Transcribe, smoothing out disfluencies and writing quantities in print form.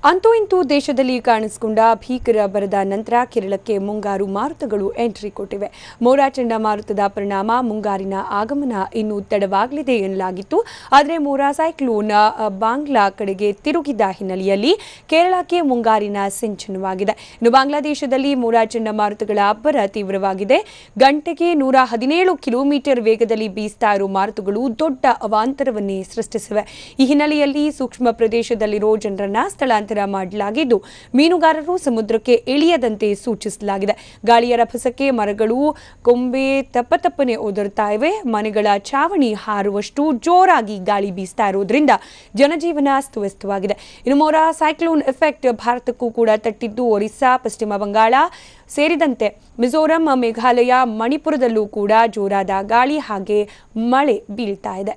ಅಂತೂ ಇಂತೂ ದೇಶದಲ್ಲಿ ಕಾಣಿಸಿಕೊಂಡ ಭೀಕರ ಬರದ ನಂತರ ಕೇರಳಕ್ಕೆ ಮುಂಗಾರು ಮಾರುತಗಳು ಎಂಟ್ರಿ ಕೊಟ್ಟಿವೆ. ಮೋರಾ ಚಂಡಮಾರುತದ ಪರಿಣಾಮ ಮುಂಗಾರಿನ ಆಗಮನ ಇನ್ನೂ ತಡವಾಗಲಿದೆ ಎನ್ನಲಾಗಿತ್ತು. ಆದರೆ ಮೋರಾ ಸೈಕ್ಲೋನ್ ಬಾಂಗ್ಲಾ ಕಡೆಗೆ ತಿರುಗಿದ ಹಿನ್ನೆಲೆಯಲ್ಲಿ ಕೇರಳಕ್ಕೆ ಮುಂಗಾರಿನ ಸಿಂಚನವಾಗಿದೆ. ಇನ್ನು ಬಾಂಗ್ಲಾದೇಶದಲ್ಲಿ ಮೋರಾ ಚಂಡಮಾರುತಗಳ ಅಬ್ಬರ ತೀವ್ರವಾಗಿದೆ. ಗಂಟೆಗೆ 117 ಕಿಲೋಮೀಟರ್ ವೇಗದಲ್ಲಿ ಬೀಸ್ತಾ ಇರುವ ಮಾರುತಗಳು ದೊಡ್ಡ ಅವಾಂತರವನ್ನೇ ಸೃಷ್ಟಿಸಿವೆ. ಈ ಹಿನ್ನೆಲೆಯಲ್ಲಿ ಸೂಕ್ಷ್ಮ ಪ್ರದೇಶದಲ್ಲಿರೋ ಜನರನ್ನ ಸ್ಥಳಾಂತರ ಮಾಡಲಾಗಿದ್ದು, ಮೀನುಗಾರರು ಸಮುದ್ರಕ್ಕೆ ಇಳಿಯದಂತೆ ಸೂಚಿಸಲಾಗಿದೆ. ಗಾಳಿಯ ರಭಸಕ್ಕೆ ಮರಗಳು ಕೊಂಬೆ ತಪ್ಪನೆ ಉದುರ್ತಾ ಇವೆ. ಮನೆಗಳ ಛಾವಣಿ ಹಾರುವಷ್ಟು ಜೋರಾಗಿ ಗಾಳಿ ಬೀಸ್ತಾ ಇರೋದ್ರಿಂದ ಜನಜೀವನ ಅಸ್ತವ್ಯಸ್ತವಾಗಿದೆ. ಇನ್ನು ಮೋರಾ ಸೈಕ್ಲೋನ್ ಎಫೆಕ್ಟ್ ಭಾರತಕ್ಕೂ ಕೂಡ ತಟ್ಟಿದ್ದು, ಒರಿಸ್ಸಾ, ಪಶ್ಚಿಮ ಬಂಗಾಳ ಸೇರಿದಂತೆ ಮಿಜೋರಾಂ, ಮೇಘಾಲಯ, ಮಣಿಪುರದಲ್ಲೂ ಕೂಡ ಜೋರಾದ ಗಾಳಿ ಹಾಗೆ ಮಳೆ ಬೀಳ್ತಾ ಇದೆ.